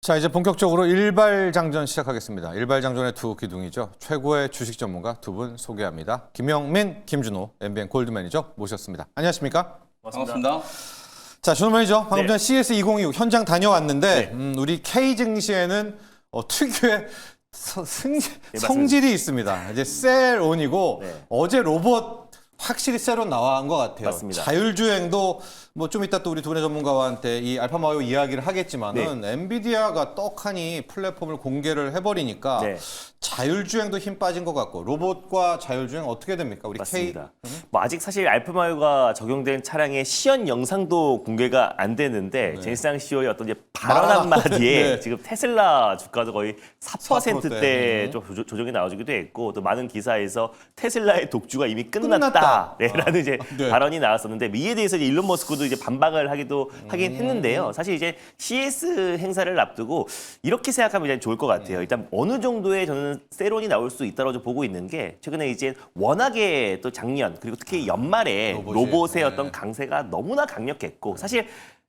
자, 이제 본격적으로 일발장전 시작하겠습니다. 일발장전의 두 기둥이죠. 최고의 주식 전문가 두 분 소개합니다. 김영민, 김준호, MBN 골드 매니저 모셨습니다. 안녕하십니까? 반갑습니다. 자, 준호 매니저, 방금 네. 전 CS2026 현장 다녀왔는데 우리 K증시에는 특유의 성질이 있습니다. 이제 셀온이고 네. 어제 로봇 확실히 셀온 나온 것 같아요. 맞습니다. 자율주행도 뭐 좀 이따 또 우리 두 분의 전문가와한테 이 알파마요 이야기를 하겠지만은 엔비디아가 떡하니 플랫폼을 공개를 해버리니까 네. 자율주행도 힘 빠진 것 같고 로봇과 자율주행 어떻게 됩니까? 우리 맞습니다. 뭐 아직 사실 알파마요가 적용된 차량의 시연 영상도 공개가 안 되는데 제니상 CEO의 어떤 이제 발언 한마디에 네. 지금 테슬라 주가도 거의 4%대 네. 좀 조정이 나와주기도 했고 또 많은 기사에서 테슬라의 독주가 이미 끝났다. 끝났다. 네, 라는 이제 네. 발언이 나왔었는데 이에 대해서 이제 일론 머스크도 이제 반박을 하긴 했는데요. 사실 이제 CES 행사를 앞두고 이렇게 생각하면 이제 좋을 것 같아요. 일단 어느 정도의 저는 세론이 나올 수 있다고 좀 보고 있는 게 최근에 이제 워낙에 또 작년 그리고 특히 연말에 로봇의 어떤 강세가 너무나 강력했고 사실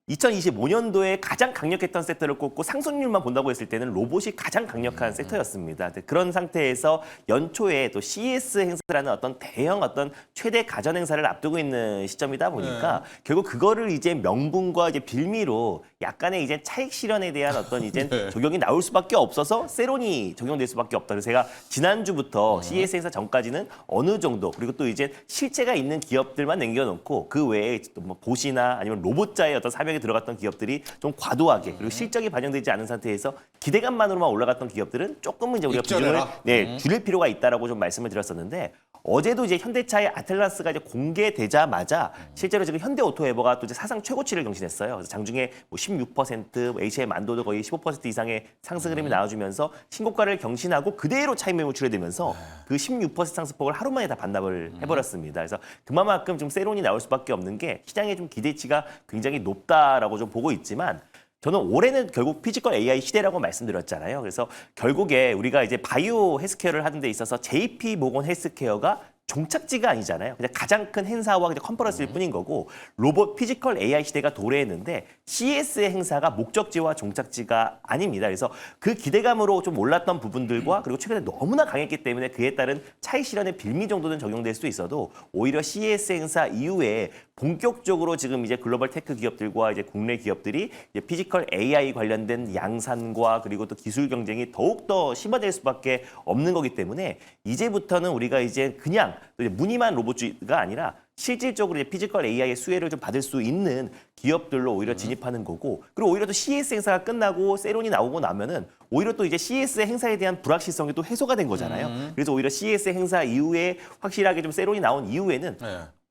2025년도에 가장 강력했던 섹터를 꼽고 상승률만 본다고 했을 때는 로봇이 가장 강력한 섹터였습니다. 그런 상태에서 연초에 또 CES 행사라는 어떤 대형 어떤 최대 가전 행사를 앞두고 있는 시점이다 보니까 결국 그거를 이제 명분과 이제 빌미로 약간의 이제 차익 실현에 대한 어떤 이제 적용이 나올 수밖에 없어서 세론이 적용될 수밖에 없다. 그래서 제가 지난주부터 CES 행사 전까지는 어느 정도 그리고 또 이제 실체가 있는 기업들만 남겨놓고 그 외에 또 뭐 보시나 아니면 로봇자의 어떤 사명이 들어갔던 기업들이 좀 과도하게 그리고 실적이 반영되지 않은 상태에서 기대감만으로만 올라갔던 기업들은 조금은 이제 우리가 비중을 줄일 필요가 있다라고 좀 말씀을 드렸었는데 어제도 이제 현대차의 아틀라스가 이제 공개되자마자 실제로 지금 현대오토에버가 또 이제 사상 최고치를 경신했어요. 그래서 장중에 뭐 16%, HM 만도도 거의 15% 이상의 상승 흐름이 나와주면서 신고가를 경신하고 그대로 차익 매물 출회되면서 그 16% 상승폭을 하루 만에 다 반납을 해버렸습니다. 그래서 그만큼 좀 세론이 나올 수밖에 없는 게 시장의 좀 기대치가 굉장히 높다라고 좀 보고 있지만 저는 올해는 결국 피지컬 AI 시대라고 말씀드렸잖아요. 그래서 결국에 우리가 이제 바이오 헬스케어를 하는 데 있어서 JP 모건 헬스케어가 종착지가 아니잖아요. 그냥 가장 큰 행사와 그냥 컨퍼런스일 뿐인 거고 로봇 피지컬 AI 시대가 도래했는데 CES 행사가 목적지와 종착지가 아닙니다. 그래서 그 기대감으로 좀 올랐던 부분들과 그리고 최근에 너무나 강했기 때문에 그에 따른 차익 실현의 빌미 정도는 적용될 수 있어도 오히려 CES 행사 이후에 본격적으로 지금 이제 글로벌 테크 기업들과 이제 국내 기업들이 이제 피지컬 AI 관련된 양산과 그리고 또 기술 경쟁이 더욱더 심화될 수밖에 없는 거기 때문에 이제부터는 우리가 이제 그냥 또 이제 무늬만 로봇주의가 아니라 실질적으로 이제 피지컬 AI의 수혜를 좀 받을 수 있는 기업들로 오히려 진입하는 거고 그리고 오히려 또 CES 행사가 끝나고 세론이 나오고 나면은 오히려 또 이제 CES 행사에 대한 불확실성이 또 해소가 된 거잖아요. 그래서 오히려 CES 행사 이후에 확실하게 좀 세론이 나온 이후에는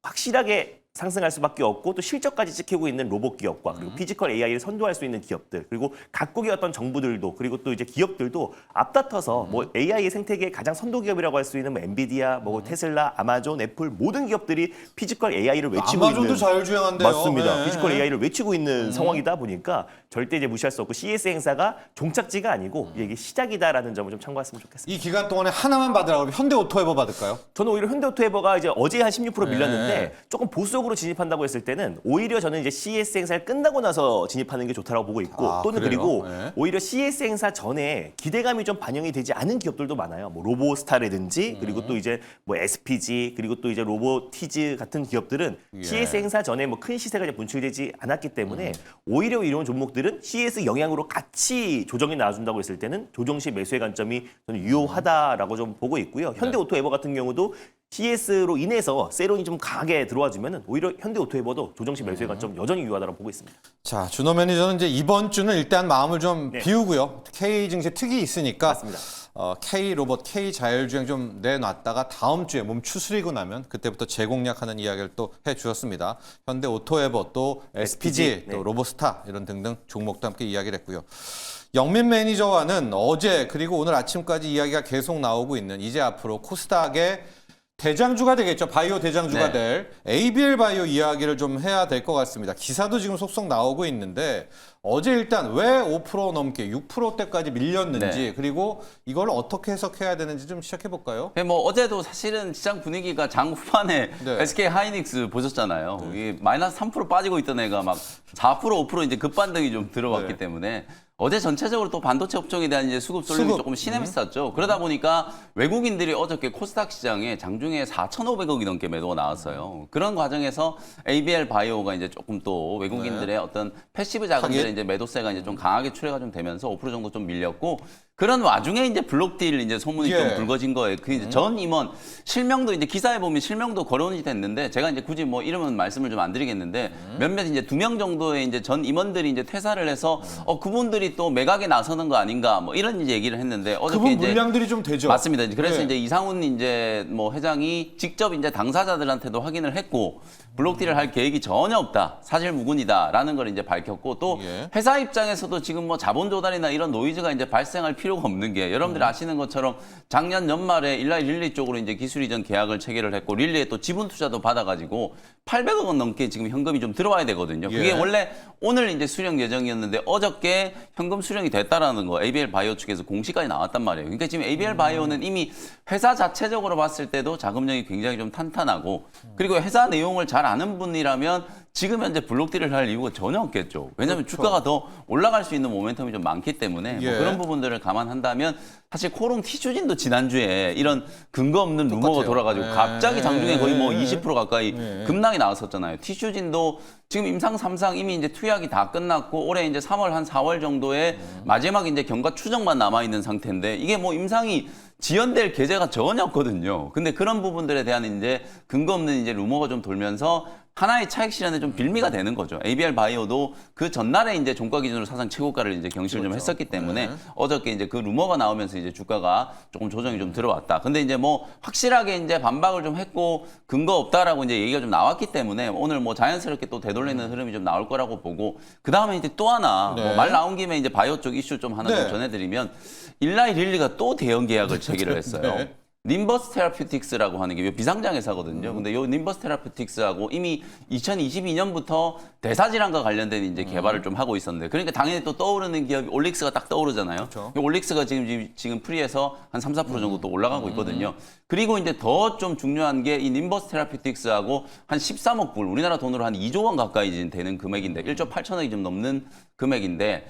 확실하게 상승할 수밖에 없고 또 실적까지 지키고 있는 로봇 기업과 그리고 피지컬 AI를 선도할 수 있는 기업들 그리고 각국의 어떤 정부들도 그리고 또 이제 기업들도 앞다퉈서 뭐 AI의 생태계의 가장 선도 기업이라고 할 수 있는 뭐 엔비디아, 뭐 테슬라, 아마존, 애플 모든 기업들이 피지컬 AI를 외치고 아마존도 있는 자율주행한대요. 맞습니다. 네. 피지컬 AI를 외치고 있는 상황이다 보니까 절대 이제 무시할 수 없고 CES 행사가 종착지가 아니고 이게 시작이다라는 점을 좀 참고했으면 좋겠습니다. 이 기간 동안에 하나만 받으라고 하면 현대오토에버 받을까요? 저는 오히려 현대오토에버가 이제 어제 한 16% 밀렸는데 조금 보수적으로 진입한다고 했을 때는 오히려 저는 이제 CES 행사를 끝나고 나서 진입하는 게 좋다라고 보고 있고 또는 그래요? 그리고 네. 오히려 CES 행사 전에 기대감이 좀 반영이 되지 않은 기업들도 많아요. 뭐 로보스타라든지 그리고 또 이제 뭐 SPG 그리고 또 이제 로보티즈 같은 기업들은 CES 행사 전에 뭐 큰 시세가 이제 분출되지 않았기 때문에 오히려 이런 종목들은 CES 영향으로 같이 조정이 나와준다고 했을 때는 조정 시 매수의 관점이 저는 유효하다라고 좀 보고 있고요. 현대오토에버 같은 경우도 CES로 인해서 세론이 좀 강하게 들어와주면 오히려 현대오토에버도 조정시 매수의 관점 여전히 유효하다고 보고 있습니다. 자, 준호 매니저는 이제 이번 주는 일단 마음을 좀 비우고요. K증시 특이 있으니까 맞습니다. K로봇, K자율주행 좀 내놨다가 다음 주에 몸 추스리고 나면 그때부터 재공략하는 이야기를 또 해주셨습니다. 현대오토에버 또 SPG, 또 로보스타 이런 등등 종목도 함께 이야기를 했고요. 영민 매니저와는 어제 그리고 오늘 아침까지 이야기가 계속 나오고 있는 이제 앞으로 코스닥의 대장주가 되겠죠. 바이오 대장주가 될 ABL 바이오 이야기를 좀 해야 될 것 같습니다. 기사도 지금 속속 나오고 있는데 어제 일단 왜 5% 넘게 6%대까지 밀렸는지 그리고 이걸 어떻게 해석해야 되는지 좀 시작해 볼까요? 뭐 어제도 사실은 시장 분위기가 장 후반에 SK 하이닉스 보셨잖아요. 이 마이너스 3% 빠지고 있던 애가 막 4% 5% 이제 급반등이 좀 들어왔기 때문에 어제 전체적으로 또 반도체 업종에 대한 이제 수급 쏠림이 수급. 조금 심했었죠. 그러다 보니까 외국인들이 어저께 코스닥 시장에 장중에 4,500억이 넘게 매도가 나왔어요. 그런 과정에서 ABL 바이오가 이제 조금 또 외국인들의 어떤 패시브 자금들의 하긴. 이제 매도세가 이제 좀 강하게 출회가 좀 되면서 5% 정도 좀 밀렸고 그런 와중에 이제 블록딜 이제 소문이 예. 좀 불거진 거예요. 그 이제 전 임원 실명도 이제 기사에 보면 실명도 거론이 됐는데 제가 이제 굳이 뭐 이름은 말씀을 좀 안 드리겠는데 몇몇 이제 2명 정도의 이제 전 임원들이 이제 퇴사를 해서 그분들이 또 매각에 나서는 거 아닌가 뭐 이런 이제 얘기를 했는데 어저께 그분 이제 물량들이 좀 되죠. 맞습니다. 그래서 네. 이제 이상훈 이제 뭐 회장이 직접 이제 당사자들한테도 확인을 했고 블록딜을 할 계획이 전혀 없다. 사실 무근이다라는 걸 이제 밝혔고 또 예. 회사 입장에서도 지금 뭐 자본 조달이나 이런 노이즈가 이제 발생할 필요가 없는 게 여러분들이 아시는 것처럼 작년 연말에 일라이 릴리 쪽으로 이제 기술 이전 계약을 체결을 했고 릴리에 또 지분 투자도 받아가지고 800억 원 넘게 지금 현금이 좀 들어와야 되거든요. 그게 예. 원래 오늘 이제 수령 예정이었는데 어저께 현금 수령이 됐다라는 거 ABL 바이오 측에서 공시까지 나왔단 말이에요. 그러니까 지금 ABL 바이오는 이미 회사 자체적으로 봤을 때도 자금력이 굉장히 좀 탄탄하고 그리고 회사 내용을 잘 아는 분이라면 지금 현재 블록딜을 할 이유가 전혀 없겠죠. 왜냐하면 그렇죠. 주가가 더 올라갈 수 있는 모멘텀이 좀 많기 때문에 뭐 예. 그런 부분들을 감안한다면 사실 코롱 티슈진도 지난주에 이런 근거 없는 루머가 똑같아요. 돌아가지고 예. 갑자기 장중에 거의 뭐 예. 20% 가까이 예. 급락이 나왔었잖아요. 티슈진도 지금 임상 3상 이미 이제 투약이 다 끝났고 올해 이제 3월 한 4월 정도에 마지막 이제 경과 추정만 남아 있는 상태인데 이게 뭐 임상이 지연될 계제가 전혀 없거든요. 근데 그런 부분들에 대한 이제 근거 없는 이제 루머가 좀 돌면서 하나의 차익 실현에 좀 빌미가 되는 거죠. ABL 바이오도 그 전날에 이제 종가 기준으로 사상 최고가를 이제 경신을 좀 했었기 때문에 네. 어저께 이제 그 루머가 나오면서 이제 주가가 조금 조정이 좀 들어왔다. 근데 이제 뭐 확실하게 이제 반박을 좀 했고 근거 없다라고 이제 얘기가 좀 나왔기 때문에 오늘 뭐 자연스럽게 또 되돌리는 흐름이 좀 나올 거라고 보고 그 다음에 이제 또 하나 네. 뭐 말 나온 김에 이제 바이오 쪽 이슈 좀 하나 네. 좀 전해드리면 일라이 릴리가 또 대형 계약을 체결을 했어요. 네. 님버스 테라퓨틱스라고 하는 게 비상장 회사거든요. 근데 요 님버스 테라퓨틱스하고 이미 2022년부터 대사질환과 관련된 이제 개발을 좀 하고 있었는데 그러니까 당연히 또 떠오르는 기업이 올릭스가 딱 떠오르잖아요. 그렇죠. 올릭스가 지금 프리에서 한 3, 4% 정도 또 올라가고 있거든요. 그리고 이제 더 좀 중요한 게 이 님버스 테라퓨틱스하고 한 13억 불, 우리나라 돈으로 한 2조 원 가까이 되는 금액인데 1조 8천억이 좀 넘는 금액인데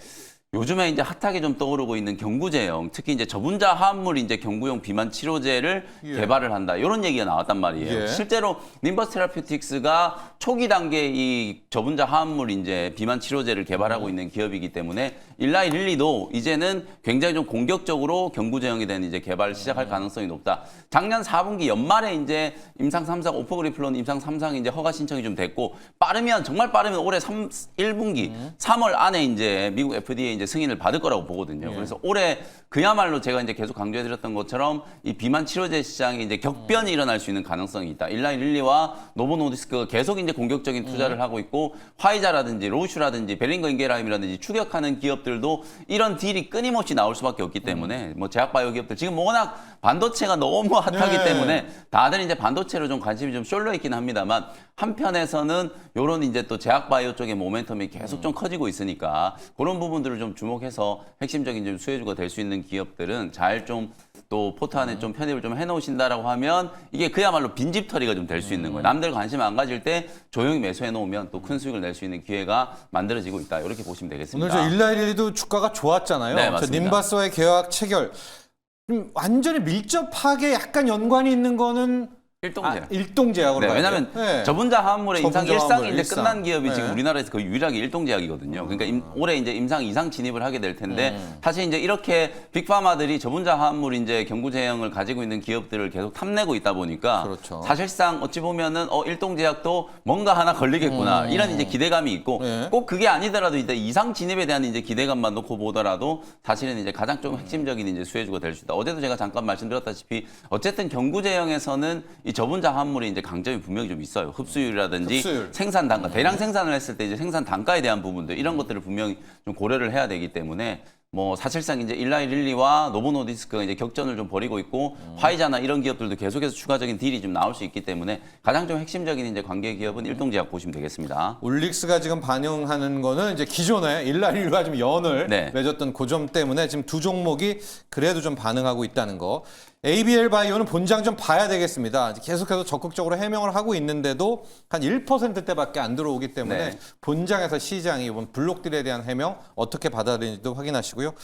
요즘에 이제 핫하게 좀 떠오르고 있는 경구제형, 특히 이제 저분자 화합물 이제 경구용 비만 치료제를 예. 개발을 한다. 이런 얘기가 나왔단 말이에요. 예. 실제로 님버스 테라퓨틱스가 초기 단계 이 저분자 화합물 이제 비만 치료제를 개발하고 있는 기업이기 때문에 일라이 릴리도 이제는 굉장히 좀 공격적으로 경구제형에 대한 이제 개발을 시작할 가능성이 높다. 작년 4분기 연말에 이제 임상 3상 오포그리플론 임상 3상 이제 허가 신청이 좀 됐고 빠르면 정말 빠르면 올해 1분기 3월 안에 이제 미국 FDA 이제 승인을 받을 거라고 보거든요. 그래서 올해 그야말로 제가 이제 계속 강조해드렸던 것처럼 이 비만 치료제 시장에 이제 격변이 일어날 수 있는 가능성이 있다. 일라이 릴리와 노보노디스크가 계속 이제 공격적인 투자를 하고 있고 화이자라든지 로슈라든지 베링거 인게라임이라든지 추격하는 기업들도 이런 딜이 끊임없이 나올 수밖에 없기 때문에 뭐 제약바이오 기업들 지금 워낙 반도체가 너무 핫하기 네. 때문에 다들 이제 반도체로 좀 관심이 좀 쏠려 있긴 합니다만 한편에서는 요런 이제 또 제약바이오 쪽의 모멘텀이 계속 좀 커지고 있으니까 그런 부분들을 좀 주목해서 핵심적인 좀 수혜주가 될 수 있는 기업들은 잘 좀 또 포트 안에 좀 편입을 좀 해놓으신다라고 하면 이게 그야말로 빈집털이가 좀 될 수 있는 거예요. 남들 관심 안 가질 때 조용히 매수해 놓으면 또 큰 수익을 낼 수 있는 기회가 만들어지고 있다. 이렇게 보시면 되겠습니다. 오늘 저 일라이릴리도 주가가 좋았잖아요. 네, 저 맞습니다. 님바스와의 계약 체결 완전히 밀접하게 약간 연관이 있는 거는 일동제. 일동제약으로 네, 봐야 왜냐하면 돼요. 네. 저분자 화합물의 임상 저분자 1상이 화합물 이제 일상. 끝난 기업이 네. 지금 우리나라에서 거의 유일하게 일동제약이거든요. 그러니까 올해 이제 임상 2상 진입을 하게 될 텐데 사실 이제 이렇게 빅파마들이 저분자 화합물 이제 경구제형을 가지고 있는 기업들을 계속 탐내고 있다 보니까 그렇죠. 사실상 어찌 보면은 일동제약도 뭔가 하나 걸리겠구나 이런 이제 기대감이 있고 네. 꼭 그게 아니더라도 이제 이상 진입에 대한 이제 기대감만 놓고 보더라도 사실은 이제 가장 좀 핵심적인 이제 수혜주가 될 수 있다. 어제도 제가 잠깐 말씀드렸다시피 어쨌든 경구제형에서는 이 저분자 화합물이 이제 강점이 분명히 좀 있어요. 흡수율이라든지 흡수율. 생산 단가, 대량 생산을 했을 때 이제 생산 단가에 대한 부분들 이런 것들을 분명히 좀 고려를 해야 되기 때문에 뭐 사실상 이제 일라이릴리와 노보노디스크가 이제 격전을 좀 벌이고 있고 화이자나 이런 기업들도 계속해서 추가적인 딜이 좀 나올 수 있기 때문에 가장 좀 핵심적인 이제 관계 기업은 일동제약 보시면 되겠습니다. 올릭스가 지금 반영하는 거는 이제 기존에 일라릴과 좀 연을 네. 맺었던 그 점 때문에 지금 두 종목이 그래도 좀 반응하고 있다는 거. ABL 바이오는 본장 좀 봐야 되겠습니다. 계속해서 적극적으로 해명을 하고 있는데도 한 1%대밖에 안 들어오기 때문에 네. 본장에서 시장이 이번 블록딜에 대한 해명 어떻게 받아들이는지도 확인하시고요.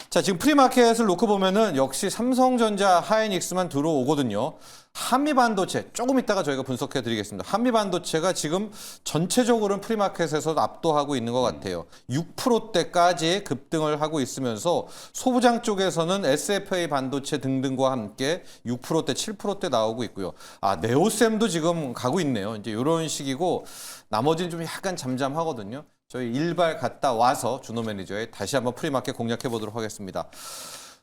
자, 지금 프리마켓을 놓고 보면은 역시 삼성전자, 하이닉스만 들어오거든요. 한미반도체 조금 이따가 저희가 분석해 드리겠습니다. 한미반도체가 지금 전체적으로는 프리마켓에서 압도하고 있는 것 같아요. 6%대까지 급등을 하고 있으면서 소부장 쪽에서는 SFA 반도체 등등과 함께 6%대, 7%대 나오고 있고요. 아, 네오셈도 지금 가고 있네요. 이제 이런 식이고 나머지는 좀 약간 잠잠하거든요. 저희 일발 갔다 와서 준호 매니저의 다시 한번 프리마켓 공략해 보도록 하겠습니다.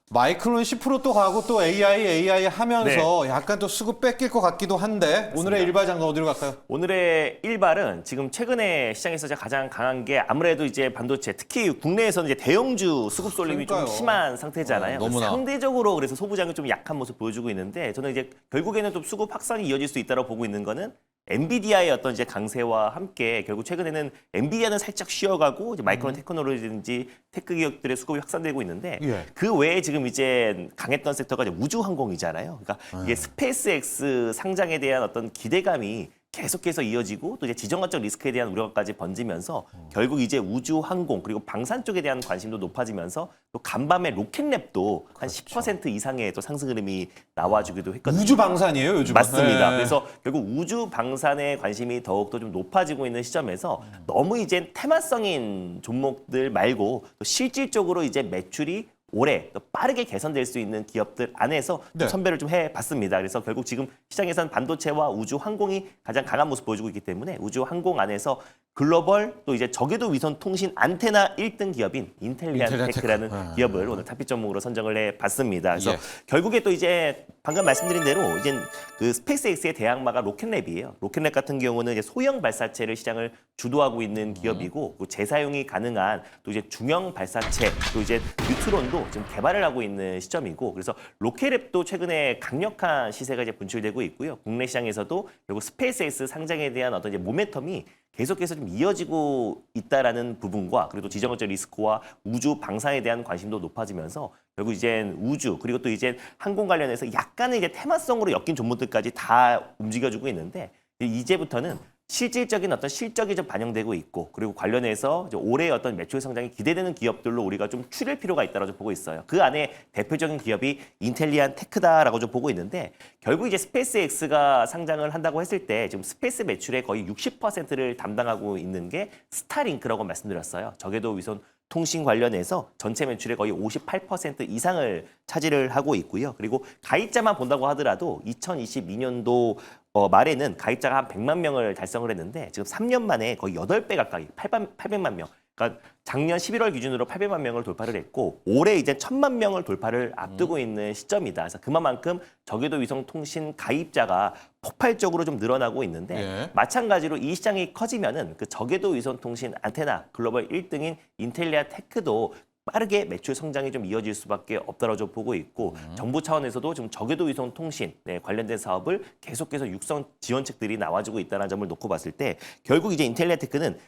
마이크론 10%또 가고 또 AI 하면서 약간 또 수급 뺏길 것 같기도 한데 오늘의 일발 장관 어디로 갈까요? 오늘의 일발은 지금 최근에 시장에서 가장 강한 게 아무래도 이제 반도체, 특히 국내에서는 이제 대형주 수급 쏠림이 좀 그러니까요. 심한 상태잖아요. 너무나. 상대적으로 그래서 소부장이 좀 약한 모습 보여주고 있는데 저는 이제 결국에는 좀 수급 확산이 이어질 수 있다고 보고 있는 거는 엔비디아의 어떤 이제 강세와 함께 결국 최근에는 엔비디아는 살짝 쉬어가고 이제 마이크론 테크놀로지든지 테크 기업들의 수급이 확산되고 있는데 예. 그 외에 지금 이제 강했던 섹터가 이제 우주항공이잖아요. 그러니까 이게 스페이스X 상장에 대한 어떤 기대감이 계속해서 이어지고 또 이제 지정학적 리스크에 대한 우려까지 번지면서 결국 이제 우주 항공 그리고 방산 쪽에 대한 관심도 높아지면서 또 간밤에 로켓랩도 한 10% 이상의 또 상승 흐름이 나와주기도 했거든요. 우주 방산이에요, 요즘. 맞습니다. 그래서 결국 우주 방산에 관심이 더욱더 좀 높아지고 있는 시점에서 너무 이제 테마성인 종목들 말고 또 실질적으로 이제 매출이 올해 또 빠르게 개선될 수 있는 기업들 안에서 좀 네. 선별을 좀 해봤습니다. 그래서 결국 지금 시장에서는 반도체와 우주 항공이 가장 강한 모습 보여주고 있기 때문에 우주 항공 안에서 글로벌 또 이제 저궤도 위성 통신 안테나 1등 기업인 인텔리안테크라는 인텔리안테크. 기업을 오늘 탑픽 종목으로 선정을 해봤습니다. 그래서 예. 결국에 또 이제 방금 말씀드린 대로 이제 그 스페이스X의 대항마가 로켓랩이에요. 로켓랩 같은 경우는 이제 소형 발사체를 시장을 주도하고 있는 기업이고 그 재사용이 가능한 또 이제 중형 발사체 또 이제 뉴트론도 지금 개발을 하고 있는 시점이고 그래서 로켓랩도 최근에 강력한 시세가 이제 분출되고 있고요. 국내 시장에서도 결국 스페이스X 상장에 대한 어떤 이제 모멘텀이 계속해서 좀 이어지고 있다라는 부분과 그리고 또 지정학적 리스크와 우주 방산에 대한 관심도 높아지면서 결국 이제 우주 그리고 또 이제 항공 관련해서 약간의 이제 테마성으로 엮인 종목들까지 다 움직여주고 있는데 이제부터는 실질적인 어떤 실적이 좀 반영되고 있고 그리고 관련해서 이제 올해 어떤 매출 성장이 기대되는 기업들로 우리가 좀 추릴 필요가 있다고 보고 있어요. 그 안에 대표적인 기업이 인텔리안 테크다라고 좀 보고 있는데 결국 이제 스페이스X가 상장을 한다고 했을 때 지금 스페이스 매출의 거의 60%를 담당하고 있는 게 스타링크라고 말씀드렸어요. 저궤도 위성 통신 관련해서 전체 매출의 거의 58% 이상을 차지를 하고 있고요. 그리고 가입자만 본다고 하더라도 2022년도 말에는 가입자가 한 100만 명을 달성을 했는데 지금 3년 만에 거의 8배 가까이 800만 명. 그러니까 작년 11월 기준으로 800만 명을 돌파를 했고 올해 이제 1000만 명을 돌파를 앞두고 있는 시점이다. 그래서 그만큼 저궤도 위성 통신 가입자가 폭발적으로 좀 늘어나고 있는데 예. 마찬가지로 이 시장이 커지면은 그 저궤도 위성 통신 안테나 글로벌 1등인 인텔리아 테크도 빠르게 매출 성장이 좀 이어질 수밖에 없다고 좀 보고 있고 정부 차원에서도 좀 저궤도 위성 통신 관련된 사업을 계속해서 육성 지원책들이 나와주고 있다는 점을 놓고 봤을 때 결국 이제 인텔리아 테크는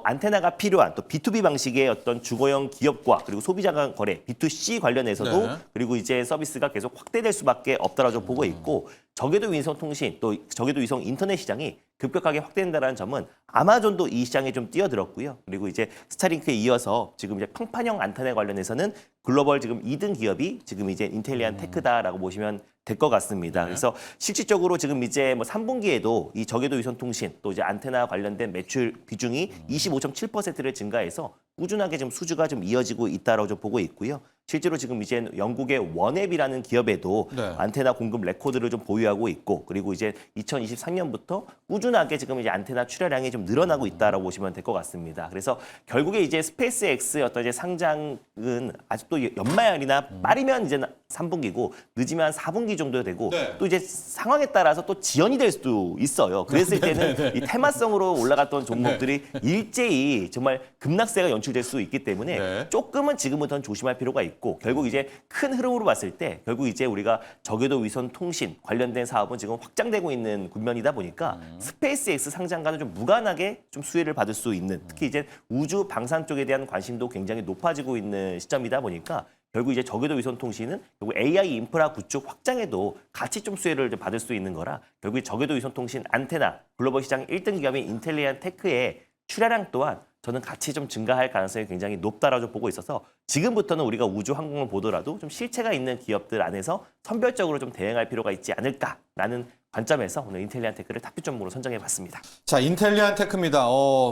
안테나가 필요한 또 B2B 방식의 어떤 주거형 기업과 그리고 소비자 간 거래 B2C 관련해서도 네. 그리고 이제 서비스가 계속 확대될 수밖에 없다라고 좀 보고 있고 저궤도 위성 통신 또 저궤도 위성 인터넷 시장이 급격하게 확대된다는 점은 아마존도 이 시장에 좀 뛰어들었고요. 그리고 이제 스타링크에 이어서 지금 이제 평판형 안테나 관련해서는 글로벌 지금 2등 기업이 지금 이제 인텔리안 테크다라고 보시면 될 것 같습니다. 그래서 실질적으로 지금 이제 뭐 3분기에도 이 저궤도 위성 통신 또 이제 안테나 관련된 매출 비중이 25.7%를 증가해서 꾸준하게 지금 수주가 좀 이어지고 있다라고 좀 보고 있고요. 실제로 지금 이제 영국의 원앱이라는 기업에도 네. 안테나 공급 레코드를 좀 보유하고 있고 그리고 이제 2023년부터 꾸준하게 지금 이제 안테나 출하량이 좀 늘어나고 있다라고 보시면 될 것 같습니다. 그래서 결국에 이제 스페이스X의 어떤 이제 상장은 아직도 연말이나 빠르면 이제 3분기고 늦으면 4분기 정도 되고 네. 또 이제 상황에 따라서 또 지연이 될 수도 있어요. 그랬을 때는 이 테마성으로 올라갔던 종목들이 일제히 정말 급락세가 연출될 수 있기 때문에 네. 조금은 지금부터는 조심할 필요가 있고 결국 이제 큰 흐름으로 봤을 때 결국 이제 우리가 저궤도 위성 통신 관련된 사업은 지금 확장되고 있는 국면이다 보니까 스페이스X 상장과는 좀 무관하게 좀 수혜를 받을 수 있는 특히 이제 우주 방산 쪽에 대한 관심도 굉장히 높아지고 있는 시점이다 보니까 결국 이제 저궤도 위성 통신은 결국 AI 인프라 구축 확장에도 같이 좀 수혜를 좀 받을 수 있는 거라 결국 저궤도 위성 통신 안테나 글로벌 시장 1등 기업인 인텔리안 테크의 출하량 또한 저는 같이 좀 증가할 가능성이 굉장히 높다라고 보고 있어서 지금부터는 우리가 우주 항공을 보더라도 좀 실체가 있는 기업들 안에서 선별적으로 좀 대응할 필요가 있지 않을까라는 관점에서 오늘 인텔리안 테크를 탑픽 종목으로 선정해봤습니다. 자, 인텔리안 테크입니다.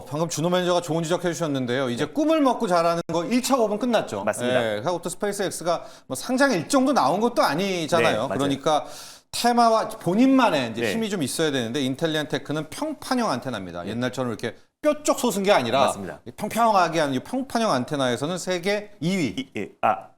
방금 준호 매니저가 좋은 지적해 주셨는데요. 이제 꿈을 먹고 자라는 거 1차 호흡은 끝났죠. 맞습니다. 예, 하고 또 스페이스X가 뭐 상장 일정도 나온 것도 아니잖아요. 네, 맞아요. 그러니까 테마와 본인만의 이제 네. 힘이 좀 있어야 되는데 인텔리안 테크는 평판형 안테나입니다. 옛날처럼 이렇게 뾰족 솟은 게 아니라 맞습니다. 평평하게 하는 이 평판형 안테나에서는 세계 2위.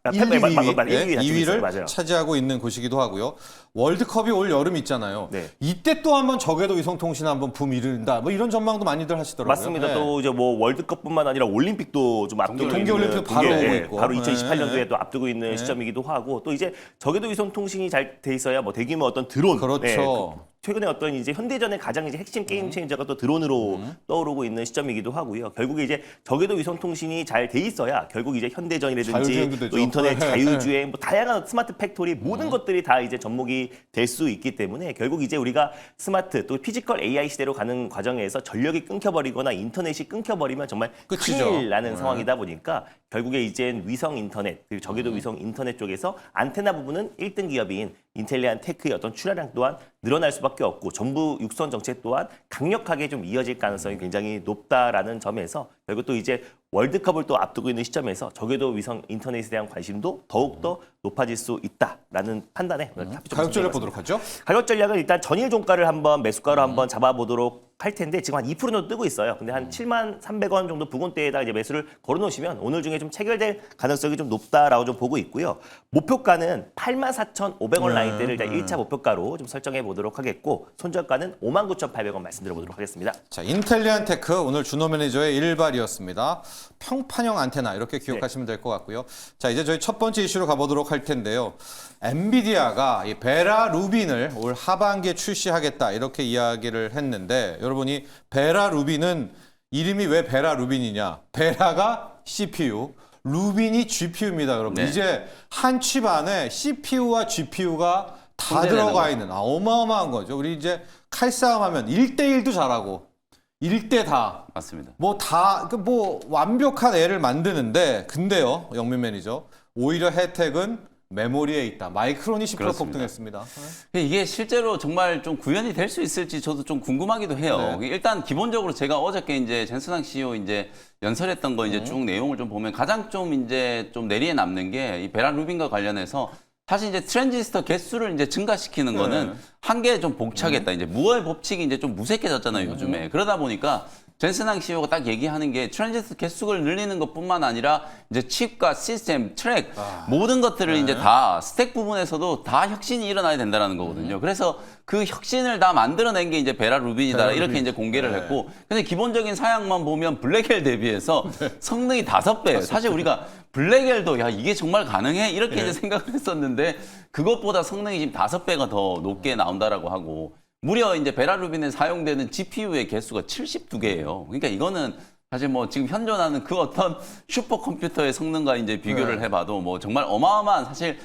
2위를 맞아요. 차지하고 있는 곳이기도 하고요. 월드컵이 올 여름 있잖아요. 네. 이때 또 한번 저궤도 위성통신 한번 붐 이른다. 뭐 이런 전망도 많이들 하시더라고요. 맞습니다. 네. 또 이제 뭐 월드컵뿐만 아니라 올림픽도 좀 앞두고 있는 동계올림픽 바로 오고 있고. 바로 2028년도에 네. 또 앞두고 있는 네. 시점이기도 하고 또 이제 저궤도 위성 통신이 잘 돼 있어야 뭐 대규모 어떤 드론 그렇죠. 최근에 어떤 이제 현대전의 가장 이제 핵심 게임 체인저가 또 드론으로 떠오르고 있는 시점이기도 하고요. 결국에 이제 저궤도 위성 통신이 잘 돼 있어야 결국 이제 현대전이라든지 자율주행도 되죠. 또 인터넷 네. 자율주행 뭐 다양한 스마트 팩토리 모든 것들이 다 이제 접목이 될 수 있기 때문에 결국 이제 우리가 스마트 또 피지컬 AI 시대로 가는 과정에서 전력이 끊겨버리거나 인터넷이 끊겨버리면 정말 끝이죠. 큰일 나는 상황이다 보니까 결국에 이젠 위성 인터넷 그리고 저궤도 위성 인터넷 쪽에서 안테나 부분은 1등 기업인 인텔리안 테크의 어떤 출하량 또한 늘어날 수밖에 없고 정부 육선 정책 또한 강력하게 좀 이어질 가능성이 굉장히 높다라는 점에서 결국 또 이제 월드컵을 또 앞두고 있는 시점에서 저궤도 위성 인터넷에 대한 관심도 더욱더 높아질 수 있다라는 판단에 오늘 탑픽 좀 가격 전략 선정해봤습니다. 보도록 하죠. 가격 전략은 일단 전일 종가를 한번 매수가로 한번 잡아보도록 할 텐데 지금 한 2% 정도 뜨고 있어요. 근데 한 7,300원 정도 부근대에다 이제 매수를 걸어놓으시면 오늘 중에 좀 체결될 가능성이 좀 높다라고 좀 보고 있고요. 목표가는 84,500원 라인대를 일단 1차 목표가로 좀 설정해 보도록 하겠고 손절가는 59,800원 말씀드려보도록 하겠습니다. 자, 인텔리안 테크 오늘 준호 매니저의 일발이었습니다. 평판형 안테나 이렇게 기억하시면 될 것 같고요. 자, 이제 저희 첫 번째 이슈로 가보도록 할 텐데요. 엔비디아가 이 베라 루빈을 올 하반기에 출시하겠다 이렇게 이야기를 했는데 여러분이 베라 루빈은 이름이 왜 베라 루빈이냐? 베라가 CPU, 루빈이 GPU입니다, 여러분. 네. 이제 한 칩 안에 CPU와 GPU가 다 손대내는 들어가 거죠. 있는 어마어마한 거죠. 우리 이제 칼싸움하면 1대1도 잘하고 1대 다. 맞습니다. 뭐 완벽한 애를 만드는데 근데요, 영민 매니저 오히려 혜택은 메모리에 있다. 마이크론이 10% 그렇습니다. 폭등했습니다. 이게 실제로 정말 좀 구현이 될 수 있을지 저도 좀 궁금하기도 해요. 네. 일단 기본적으로 제가 어저께 이제 젠슨항 CEO 이제 연설했던 거 이제 쭉 내용을 좀 보면 가장 좀 이제 좀 내리에 남는 게 이 베라 루빈과 관련해서 사실 이제 트랜지스터 개수를 이제 증가시키는 거는 한계에 좀 복차겠다. 이제 무얼 법칙이 이제 좀 무색해졌잖아요, 요즘에. 그러다 보니까 젠슨항 CEO가 딱 얘기하는 게 트랜지스터 개수를 늘리는 것뿐만 아니라 이제 칩과 시스템, 트랙 모든 것들을 이제 다 스택 부분에서도 다 혁신이 일어나야 된다는 거거든요. 그래서 그 혁신을 다 만들어낸 게 이제 베라 루빈이다 베라 이렇게 루빈. 이제 공개를 했고, 근데 기본적인 사양만 보면 블랙헬 대비해서 성능이 5배예요. 사실 우리가 블랙헬도 야 이게 정말 가능해 이렇게 이제 생각을 했었는데 그것보다 성능이 지금 5배가 더 높게 나온다라고 하고. 무려 이제 베라 루빈에 사용되는 GPU의 개수가 72개예요. 그러니까 이거는 사실 뭐 지금 현존하는 그 어떤 슈퍼컴퓨터의 성능과 이제 비교를 해봐도 뭐 정말 어마어마한 사실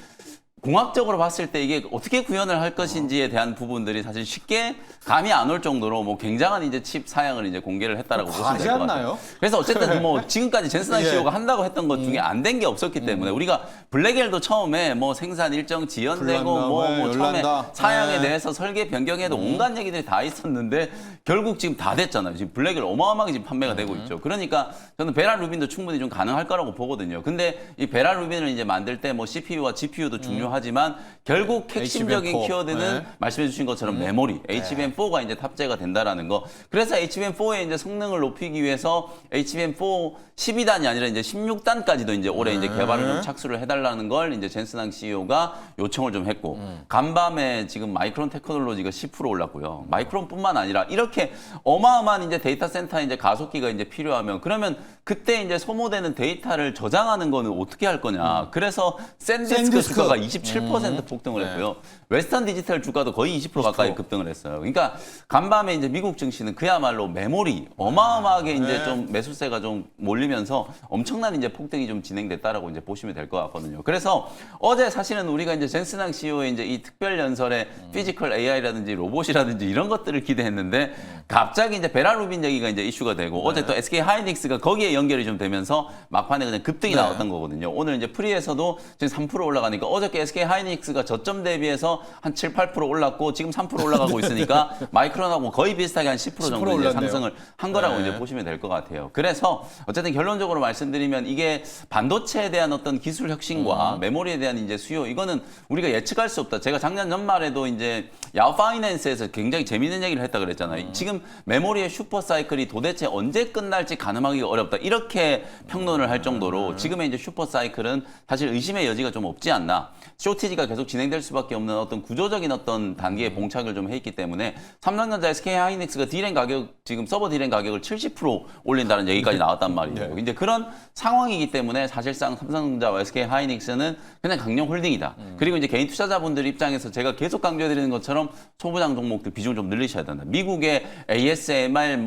공학적으로 봤을 때 이게 어떻게 구현을 할 것인지에 대한 부분들이 사실 쉽게 감이 안 올 정도로 뭐 굉장한 이제 칩 사양을 이제 공개를 했다라고 보시면 될 것 같아요. 과하지 않나요? 그래서 어쨌든 뭐 지금까지 젠슨한 예. CEO가 한다고 했던 것 중에 안 된 게 없었기 때문에 우리가 블랙엘도 처음에 뭐 생산 일정 지연되고 뭐 처음에 열난다. 사양에 네. 대해서 설계 변경에도 온갖 얘기들이 다 있었는데 결국 지금 다 됐잖아요. 지금 블랙엘 어마어마하게 지금 판매가 되고 있죠. 그러니까 저는 베라 루빈도 충분히 좀 가능할 거라고 보거든요. 근데 이 베라 루빈을 이제 만들 때 뭐 CPU와 GPU도 중요하지만 결국 핵심적인 HBM4. 키워드는 네. 말씀해 주신 것처럼 메모리, HBM4가 이제 탑재가 된다라는 거. 그래서 HBM4의 이제 성능을 높이기 위해서 HBM4 12단이 아니라 이제 16단까지도 이제 올해 이제 개발을 좀 착수를 해달라는 걸 이제 젠슨항 CEO가 요청을 좀 했고 간밤에 지금 마이크론 테크놀로지가 10% 올랐고요. 마이크론뿐만 아니라 이렇게 어마어마한 이제 데이터 센터에 이제 가속기가 이제 필요하면 그러면 그때 이제 소모되는 데이터를 저장하는 거는 어떻게 할 거냐. 그래서 샌디스크 주가가 27% 폭등을 했고요. 웨스턴 디지털 주가도 거의 20% 가까이 급등을 했어요. 그러니까 간밤에 이제 미국 증시는 그야말로 메모리 어마어마하게 이제 좀 매수세가 좀 몰리면서 엄청난 이제 폭등이 좀 진행됐다라고 이제 보시면 될 것 같거든요. 그래서 어제 사실은 우리가 이제 젠슨항 CEO의 이제 이 특별 연설에 피지컬 AI라든지 로봇이라든지 이런 것들을 기대했는데 갑자기 이제 베라 루빈 얘기가 이제 이슈가 되고 어제 또 SK 하이닉스가 거기에 연결이 좀 되면서 막판에 그냥 급등이 나왔던 거거든요. 오늘 이제 프리에서도 지금 3% 올라가니까 어저께 SK 하이닉스가 저점 대비해서 한 7, 8% 올랐고 지금 3% 올라가고 있으니까 마이크론하고 거의 비슷하게 한 10% 정도 10% 이제 올랐네요. 상승을 한 거라고 네. 이제 보시면 될 것 같아요. 그래서 어쨌든 결론적으로 말씀드리면 이게 반도체에 대한 어떤 기술 혁신과 메모리에 대한 이제 수요 이거는 우리가 예측할 수 없다. 제가 작년 연말에도 이제 야후 파이낸스에서 굉장히 재밌는 얘기를 했다 그랬잖아요. 지금 메모리의 슈퍼 사이클이 도대체 언제 끝날지 가늠하기가 어렵다. 이렇게 평론을 할 정도로 지금의 이제 슈퍼 사이클은 사실 의심의 여지가 좀 없지 않나. 쇼티지가 계속 진행될 수밖에 없는 어떤 구조적인 어떤 단계에 봉착을 좀 했기 때문에 삼성전자, SK 하이닉스가 디램 가격 지금 서버 디램 가격을 70% 올린다는 얘기까지 나왔단 말이에요. 이제 그런 상황이기 때문에 사실상 삼성전자와 SK 하이닉스는 그냥 강력 홀딩이다. 그리고 이제 개인 투자자분들 입장에서 제가 계속 강조해드리는 것처럼 소부장 종목들 비중을 좀 늘리셔야 된다. 미국의 ASMR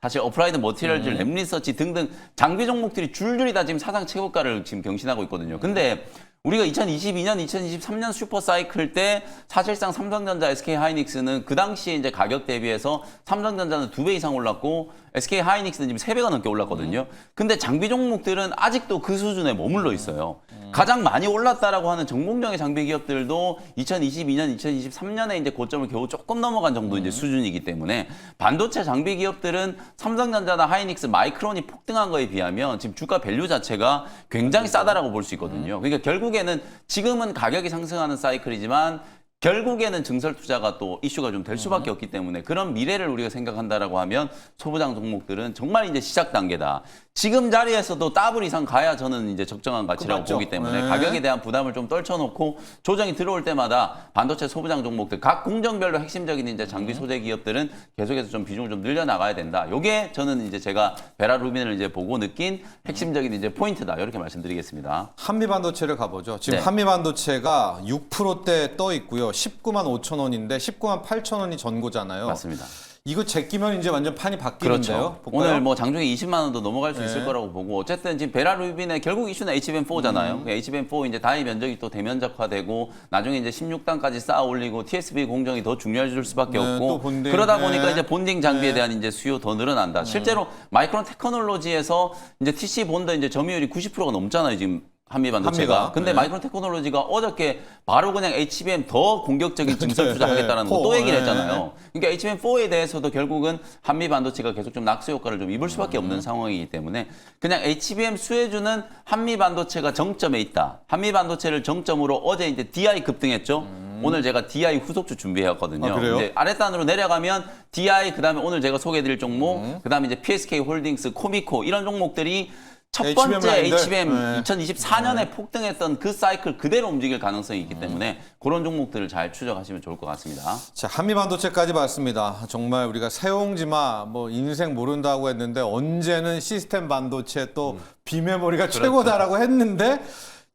사실 어플라이드 머티리얼즈, 랩리서치 등등 장비 종목들이 줄줄이 다 지금 사상 최고가를 지금 경신하고 있거든요. 근데 우리가 2022년, 2023년 슈퍼 사이클 때 사실상 삼성전자, SK 하이닉스는 그 당시에 이제 가격 대비해서 삼성전자는 2배 이상 올랐고 SK 하이닉스는 지금 3배가 넘게 올랐거든요. 근데 장비 종목들은 아직도 그 수준에 머물러 있어요. 가장 많이 올랐다라고 하는 정봉정의 장비 기업들도 2022년, 2023년에 이제 고점을 겨우 조금 넘어간 정도 이제 수준이기 때문에 반도체 장비 기업들은 삼성전자나 하이닉스, 마이크론이 폭등한 거에 비하면 지금 주가 밸류 자체가 굉장히 싸다라고 볼 수 있거든요. 그러니까 결국에는 지금은 가격이 상승하는 사이클이지만 결국에는 증설 투자가 또 이슈가 좀 될 수밖에 없기 때문에 그런 미래를 우리가 생각한다라고 하면 소부장 종목들은 정말 이제 시작 단계다. 지금 자리에서도 더블 이상 가야 저는 이제 적정한 가치라고 맞죠. 보기 때문에 네. 가격에 대한 부담을 좀 떨쳐놓고 조정이 들어올 때마다 반도체 소부장 종목들 각 공정별로 핵심적인 이제 장비 소재 기업들은 계속해서 좀 비중을 좀 늘려 나가야 된다. 요게 저는 이제 제가 베라 루빈을 이제 보고 느낀 핵심적인 이제 포인트다. 이렇게 말씀드리겠습니다. 한미 반도체를 가보죠. 지금 네. 한미 반도체가 6%대 떠 있고요. 19만 5천 원인데 19만 8천 원이 전고잖아요. 맞습니다. 이거 제끼면 이제 완전 판이 바뀌는데요. 그렇죠. 볼까요? 오늘 뭐 장중에 20만 원도 넘어갈 수 있을 네. 거라고 보고 어쨌든 지금 베라 루빈의 결국 이슈는 HBM4잖아요. HBM4 이제 다이 면적이 또 대면적화되고 나중에 이제 16단까지 쌓아 올리고 TSV 공정이 더 중요해질 수밖에 네, 또 없고 본딩. 그러다 네. 보니까 이제 본딩 장비에 대한 이제 수요 더 늘어난다. 실제로 마이크론 테크놀로지에서 이제 TC 본더 이제 점유율이 90%가 넘잖아요. 지금 한미 반도체가. 한미가. 근데 네. 마이크론 테크놀로지가 어저께 바로 그냥 HBM 더 공격적인 증설 투자하겠다는 거 또 네. 얘기를 했잖아요. 그러니까 HBM4에 대해서도 결국은 한미 반도체가 계속 좀 낙수 효과를 좀 입을 수밖에 없는 상황이기 때문에 그냥 HBM 수혜주는 한미 반도체가 정점에 있다. 한미 반도체를 정점으로 어제 이제 DI 급등했죠. 오늘 제가 DI 후속주 준비해왔거든요. 아, 그래요? 이제 아랫단으로 내려가면 DI 그다음에 오늘 제가 소개해드릴 종목, 그다음에 이제 PSK 홀딩스, 코미코 이런 종목들이 첫 번째 라인들. HBM 네. 2024년에 폭등했던 그 사이클 그대로 움직일 가능성이 있기 때문에 그런 종목들을 잘 추적하시면 좋을 것 같습니다. 자, 한미 반도체까지 봤습니다. 정말 우리가 세옹지마 뭐 인생 모른다고 했는데 언제는 시스템 반도체 또 비메모리가 최고다라고 했는데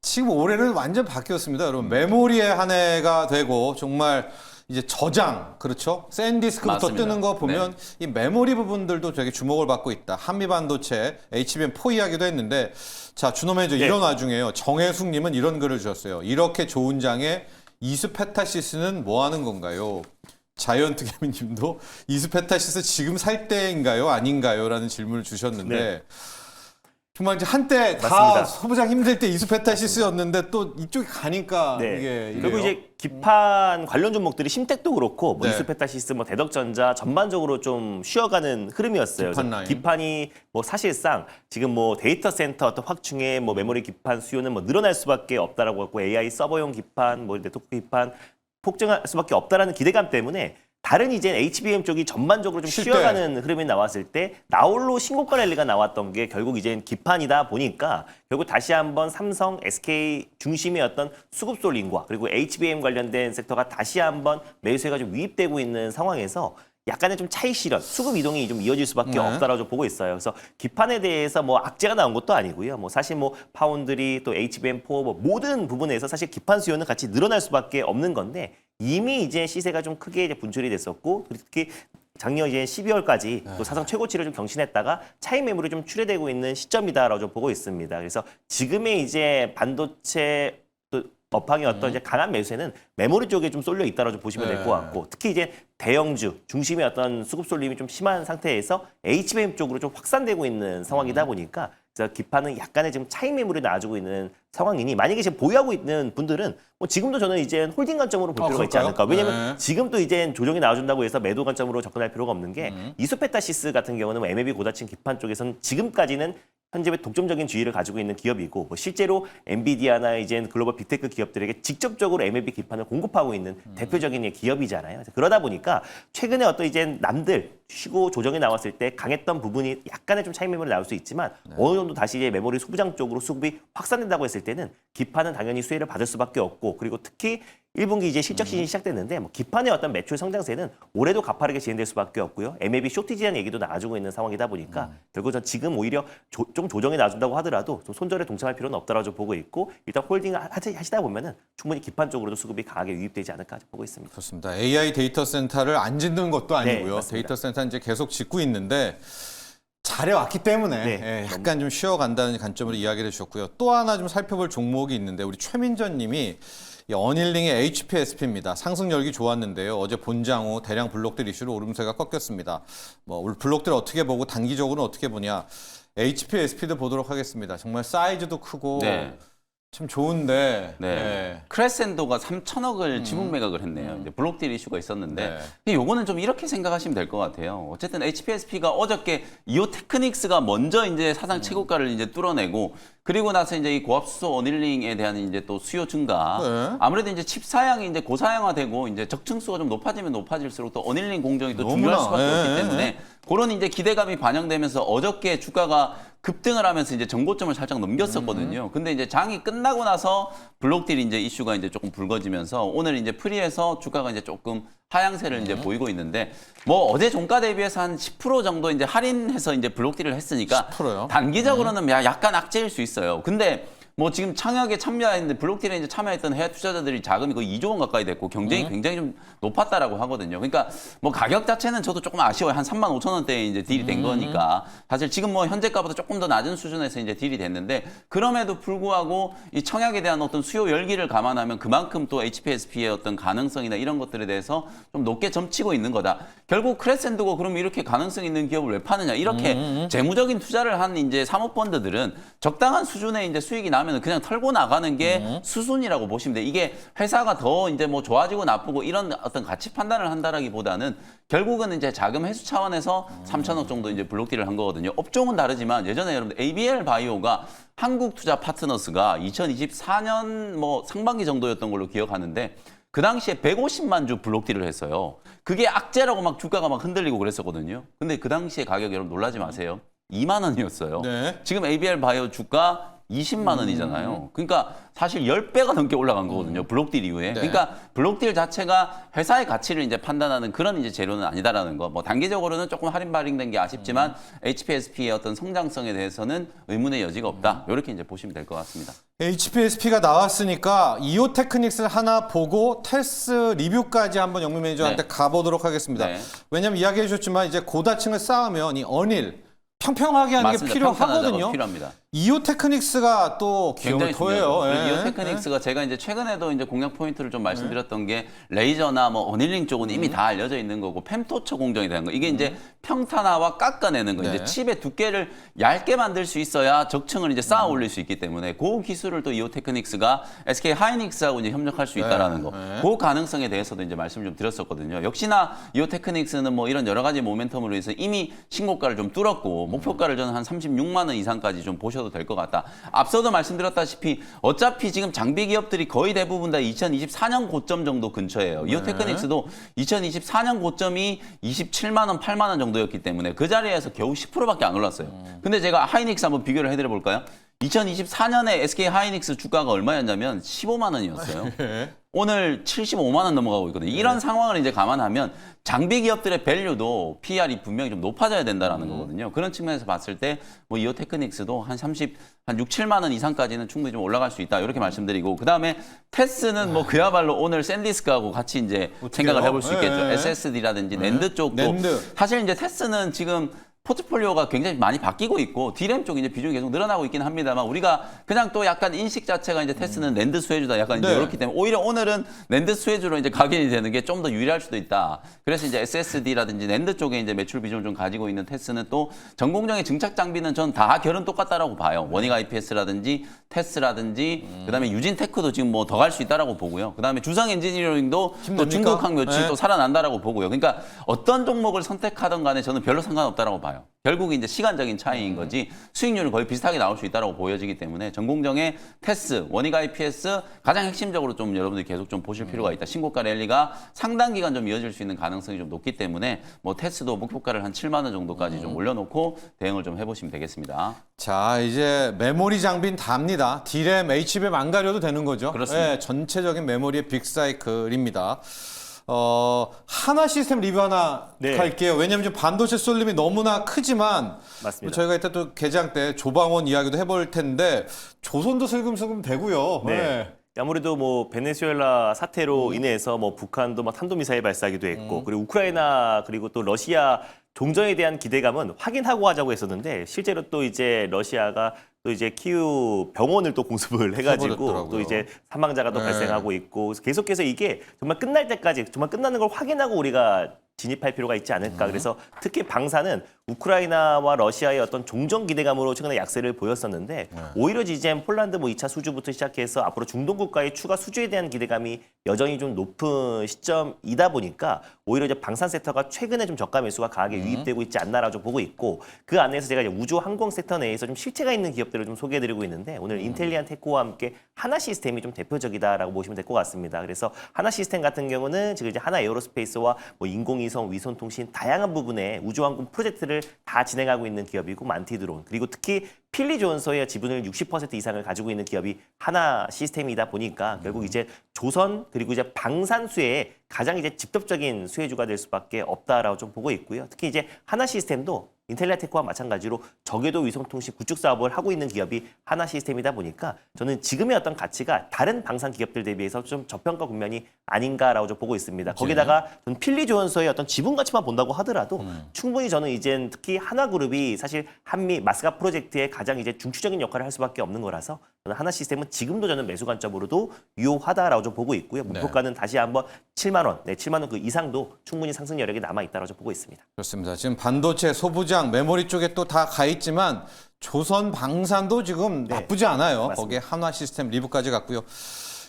지금 올해는 완전 바뀌었습니다. 여러분 메모리의 한 해가 되고 정말 이제 저장, 그렇죠? 샌디스크부터 맞습니다. 뜨는 거 보면 이 메모리 부분들도 되게 주목을 받고 있다. 한미 반도체 HBM4 이야기도 했는데, 자, 준호 매니저 이런 와중에요. 정혜숙님은 이런 글을 주셨어요. 이렇게 좋은 장에 이수페타시스는 뭐 하는 건가요? 자이언트 개미님도 이수페타시스 지금 살 때인가요? 아닌가요? 라는 질문을 주셨는데, 네. 정말 이제 한때 다 맞습니다. 소부장 힘들 때 이수페타시스였는데 또 이쪽에 가니까 네. 이게 그리고 이래요. 이제 기판 관련 종목들이 심텍도 그렇고 뭐 네. 이수페타시스, 뭐 대덕전자 전반적으로 좀 쉬어가는 흐름이었어요. 기판 그래서 라인. 기판이 뭐 사실상 지금 뭐 데이터 센터 어떤 확충의 뭐 메모리 기판 수요는 뭐 늘어날 수밖에 없다라고 하고 AI 서버용 기판, 뭐 네트워크 기판 폭증할 수밖에 없다라는 기대감 때문에 다른 이제 HBM 쪽이 전반적으로 좀 쉴 때. 쉬어가는 흐름이 나왔을 때 나홀로 신고가 랠리가 나왔던 게 결국 이제 기판이다 보니까 결국 다시 한번 삼성, SK 중심의 어떤 수급 쏠림과 그리고 HBM 관련된 섹터가 다시 한번 매수세가 좀 유입되고 있는 상황에서 약간의 좀 차익 실현, 수급 이동이 좀 이어질 수밖에 네. 없다라고 좀 보고 있어요. 그래서 기판에 대해서 뭐 악재가 나온 것도 아니고요. 뭐 사실 뭐 파운드리 또 HBM4 뭐 모든 부분에서 사실 기판 수요는 같이 늘어날 수밖에 없는 건데 이미 이제 시세가 좀 크게 이제 분출이 됐었고 특히 작년 이제 12월까지 또 사상 최고치를 좀 경신했다가 차익 매물이 좀 출회되고 있는 시점이다라고 좀 보고 있습니다. 그래서 지금의 이제 반도체 또 업황의 어떤 이제 강한 매수세는 메모리 쪽에 좀 쏠려 있다라고 좀 보시면 될 것 같고 특히 이제 대형주 중심의 어떤 수급 쏠림이 좀 심한 상태에서 HBM 쪽으로 좀 확산되고 있는 상황이다 보니까 그래서 기판은 약간의 지금 차익 매물이 나와주고 있는 상황이니 만약에 지금 보유하고 있는 분들은 뭐 지금도 저는 이제 홀딩 관점으로 볼 필요가 있지 그럴까요? 않을까. 왜냐면 네. 지금 또 이제 조정이 나와준다고 해서 매도 관점으로 접근할 필요가 없는 게 이소페타시스 같은 경우는 뭐 MLB 고다친 기판 쪽에서는 지금까지는 현재의 독점적인 지위를 가지고 있는 기업이고 뭐 실제로 엔비디아나 이제 글로벌 빅테크 기업들에게 직접적으로 MLB 기판을 공급하고 있는 대표적인 기업이잖아요. 그래서 그러다 보니까 최근에 어떤 이제 남들 쉬고 조정이 나왔을 때 강했던 부분이 약간의 좀 차익 매물이 나올 수 있지만 어느 정도 다시 이제 메모리 소부장 쪽으로 수급이 확산된다고 했을 때는 기판은 당연히 수혜를 받을 수밖에 없고 그리고 특히 1분기 이제 실적 시즌이 시작됐는데 뭐 기판의 어떤 매출 성장세는 올해도 가파르게 진행될 수밖에 없고요. MLB 쇼티지라는 얘기도 나와주고 있는 상황이다 보니까 결국 전 지금 오히려 좀 조정이 나와준다고 하더라도 좀 손절에 동참할 필요는 없다라고 좀 보고 있고 일단 홀딩 하시다 보면은 충분히 기판 쪽으로도 수급이 강하게 유입되지 않을까 보고 있습니다. 그렇습니다. AI 데이터 센터를 안 짓는 것도 아니고요. 맞습니다. 데이터 센터 이제 계속 짓고 있는데 잘해왔기 때문에 네. 예, 약간 좀 쉬어간다는 관점으로 이야기를 해주셨고요. 또 하나 좀 살펴볼 종목이 있는데 우리 최민전 님이 이 어닐링의 HPSP입니다. 상승 열기 좋았는데요. 어제 본장 후 대량 블록들 이슈로 오름세가 꺾였습니다. 뭐 블록들 어떻게 보고 단기적으로는 어떻게 보냐. HPSP도 보도록 하겠습니다. 정말 사이즈도 크고 네. 참 좋은데 네. 예. 크레센도가 3천억을 지분 매각을 했네요. 이제 블록딜 이슈가 있었는데 요거는 좀 이렇게 생각하시면 될 것 같아요. 어쨌든 HPSP가 어저께 이오 테크닉스가 먼저 이제 사상 최고가를 이제 뚫어내고 그리고 나서 이제 이 고압수소 어닐링에 대한 이제 또 수요 증가. 네. 아무래도 이제 칩 사양이 이제 고사양화되고 이제 적층수가 좀 높아지면 높아질수록 또 어닐링 공정이 또 중요할 너무나. 수밖에 없기 예, 때문에 그런 이제 기대감이 반영되면서 어저께 주가가 급등을 하면서 이제 정고점을 살짝 넘겼었거든요. 근데 이제 장이 끝나고 나서 블록딜 이제 이슈가 이제 조금 불거지면서 오늘 이제 프리에서 주가가 이제 조금 하향세를 이제 보이고 있는데 뭐 어제 종가 대비해서 한 10% 정도 이제 할인해서 이제 블록딜을 했으니까 10%요? 단기적으로는 약간 악재일 수 있어요. 근데 뭐 지금 창약에 참여했는데 블록딜에 이제 참여했던 해외 투자자들이 자금이 거의 2조 원 가까이 됐고 경쟁이 굉장히 좀 높았다라고 하거든요. 그러니까 뭐 가격 자체는 저도 조금 아쉬워요. 한 3만 5천 원대에 이제 딜이 된 거니까 사실 지금 뭐 현재가보다 조금 더 낮은 수준에서 이제 딜이 됐는데 그럼에도 불구하고 이 청약에 대한 어떤 수요 열기를 감안하면 그만큼 또 HPSP의 어떤 가능성이나 이런 것들에 대해서 좀 높게 점치고 있는 거다. 결국 크레센도가 그러면 이렇게 가능성 있는 기업을 왜 파느냐? 이렇게 재무적인 투자를 한 이제 사모펀드들은 적당한 수준의 이제 수익이 나면 그냥 털고 나가는 게 수순이라고 보시면 돼요. 이게 회사가 더 이제 뭐 좋아지고 나쁘고 이런 어떤 가치 판단을 한다라기보다는 결국은 이제 자금 회수 차원에서 3천억 정도 이제 블록딜을 한 거거든요. 업종은 다르지만 예전에 여러분들 ABL 바이오가 한국 투자 파트너스가 2024년 뭐 상반기 정도였던 걸로 기억하는데 그 당시에 150만 주 블록딜을 했어요. 그게 악재라고 막 주가가 막 흔들리고 그랬었거든요. 근데 그 당시에 가격 여러분 놀라지 마세요. 2만 원이었어요. 네. 지금 ABL 바이오 주가 20만 원이잖아요. 그러니까 사실 10배가 넘게 올라간 거거든요. 블록딜 이후에. 네. 그러니까 블록딜 자체가 회사의 가치를 이제 판단하는 그런 이제 재료는 아니다라는 거. 뭐 단기적으로는 조금 할인 발행된 게 아쉽지만 HPSP의 어떤 성장성에 대해서는 의문의 여지가 없다. 이렇게 이제 보시면 될 것 같습니다. HPSP가 나왔으니까 이오 테크닉스를 하나 보고 테스 리뷰까지 한번 영민 매니저한테 네. 가보도록 하겠습니다. 네. 왜냐면 이야기해 주셨지만 이제 고다층을 쌓으면 이 어닐 평평하게 하는 맞습니다. 게 평탄한 필요하거든요. 작업 필요합니다. 이오 테크닉스가 또 굉장히 기업을 중요해요. 토해요. 예. 이오 테크닉스가 제가 이제 최근에도 이제 공략 포인트를 좀 말씀드렸던 게 레이저나 뭐 어닐링 쪽은 이미 다 알려져 있는 거고 펜토처 공정이 되는 거. 이게 이제 평탄화와 깎아내는 거. 네. 이제 칩의 두께를 얇게 만들 수 있어야 적층을 이제 쌓아 올릴 수 있기 때문에 그 기술을 또 이오 테크닉스가 SK 하이닉스하고 이제 협력할 수 있다라는 거. 네. 그 가능성에 대해서도 이제 말씀을 좀 드렸었거든요. 역시나 이오 테크닉스는 뭐 이런 여러 가지 모멘텀으로 해서 이미 신고가를 좀 뚫었고 목표가를 저는 한 36만 원 이상까지 좀 보셔도 될 것 같다. 앞서도 말씀드렸다시피 어차피 지금 장비 기업들이 거의 대부분 다 2024년 고점 정도 근처예요. 이오 테크닉스도 2024년 고점이 27만 원, 8만 원 정도였기 때문에 그 자리에서 겨우 10%밖에 안 올랐어요. 근데 제가 하이닉스 한번 비교를 해드려 볼까요? 2024년에 SK 하이닉스 주가가 얼마였냐면 15만 원이었어요. 오늘 75만 원 넘어가고 있거든요. 이런 상황을 이제 감안하면 장비 기업들의 밸류도 PR이 분명히 좀 높아져야 된다라는 거거든요. 그런 측면에서 봤을 때 뭐 이오 테크닉스도 한 6, 7만 원 이상까지는 충분히 좀 올라갈 수 있다. 이렇게 말씀드리고 그다음에 테스는 뭐 그야말로 오늘 샌디스크하고 같이 이제 생각을 해볼 수 있겠죠. 네. SSD라든지 낸드 쪽도 낸드. 사실 이제 테스는 지금 포트폴리오가 굉장히 많이 바뀌고 있고 D램 쪽이 이제 비중이 계속 늘어나고 있긴 합니다만 우리가 그냥 또 약간 인식 자체가 이제 테스는 낸드 수혜주다 약간 이제 네. 이렇기 때문에 오히려 오늘은 낸드 수혜주로 이제 각인이 되는 게 좀 더 유리할 수도 있다. 그래서 이제 SSD라든지 낸드 쪽에 이제 매출 비중을 좀 가지고 있는 테스는 또 전공정의 증착 장비는 전 다 결은 똑같다라고 봐요. 원익 IPS라든지 테스라든지 그다음에 유진테크도 지금 뭐 더 갈 수 있다라고 보고요. 그다음에 주성 엔지니어링도 또 힘냅니까? 중국항 묘치 네. 또 살아난다라고 보고요. 그러니까 어떤 종목을 선택하든 간에 저는 별로 상관없다라고 봐요. 결국 이제 시간적인 차이인 거지 수익률은 거의 비슷하게 나올 수 있다고 보여지기 때문에 전공정의 테스, 원익 IPS 가장 핵심적으로 좀 여러분들이 계속 좀 보실 필요가 있다. 신고가 랠리가 상당 기간 좀 이어질 수 있는 가능성이 좀 높기 때문에 뭐 테스도 목표가를 한 7만 원 정도까지 좀 올려놓고 대응을 좀 해보시면 되겠습니다. 자, 이제 메모리 장비는 답니다. D램, HBM 안 가려도 되는 거죠. 그렇습니다. 예, 전체적인 메모리의 빅사이클입니다. 하나 시스템 리뷰 하나 네. 할게요. 왜냐하면 지금 반도체 쏠림이 너무나 크지만 맞습니다. 저희가 이따 또 개장 때 조방원 이야기도 해볼 텐데 조선도 슬금슬금 되고요. 네. 예. 아무래도 뭐 베네수엘라 사태로 인해서 뭐 북한도 막 탄도미사일 발사하기도 했고 그리고 우크라이나 그리고 또 러시아 종전에 대한 기대감은 확인하고 하자고 했었는데 실제로 또 이제 러시아가 또 이제 키우 병원을 또 공습을 해가지고 해버렸더라고요. 또 이제 사망자가 또 네. 발생하고 있고 그래서 계속해서 이게 정말 끝날 때까지 정말 끝나는 걸 확인하고 우리가 진입할 필요가 있지 않을까. 그래서 특히 방사는 우크라이나와 러시아의 어떤 종전 기대감으로 최근에 약세를 보였었는데 오히려 이제 폴란드 뭐 2차 수주부터 시작해서 앞으로 중동 국가의 추가 수주에 대한 기대감이 여전히 좀 높은 시점이다 보니까 오히려 이제 방산 섹터가 최근에 좀 저가 매수가 강하게 유입되고 있지 않나라고 좀 보고 있고 그 안에서 제가 이제 우주 항공 섹터 내에서 좀 실체가 있는 기업들을 좀 소개해드리고 있는데 오늘 인텔리안 테코와 함께 하나 시스템이 좀 대표적이다라고 보시면 될 것 같습니다. 그래서 하나 시스템 같은 경우는 지금 이제 하나 에어로스페이스와 뭐 인공위성, 위성통신 다양한 부분의 우주항공 프로젝트를 다 진행하고 있는 기업이고 만티드론 그리고 특히 필리존서의 지분을 60% 이상을 가지고 있는 기업이 하나 시스템이다 보니까 결국 이제 조선 그리고 이제 방산 수혜에 가장 이제 직접적인 수혜주가 될 수밖에 없다라고 좀 보고 있고요. 특히 이제 하나 시스템도 인텔리아테크와 마찬가지로 저궤도 위성통신 구축 사업을 하고 있는 기업이 하나 시스템이다 보니까 저는 지금의 어떤 가치가 다른 방산 기업들 대비해서 좀 저평가 국면이 아닌가라고 좀 보고 있습니다. 거기다가 전 필리조언서의 어떤 지분 가치만 본다고 하더라도 충분히 저는 이젠 특히 하나그룹이 사실 한미 마스가 프로젝트의 가장 이제 중추적인 역할을 할 수밖에 없는 거라서 저는 하나 시스템은 지금도 저는 매수 관점으로도 유효하다라고 좀 보고 있고요. 목표가는 다시 한번 7만 원, 7만 원 그 이상도 충분히 상승 여력이 남아 있다라고 좀 보고 있습니다. 그렇습니다. 지금 반도체, 소부장, 메모리 쪽에 또 다 가 있지만 조선 방산도 지금 나쁘지 않아요. 맞습니다. 거기에 한화 시스템 리뷰까지 갔고요.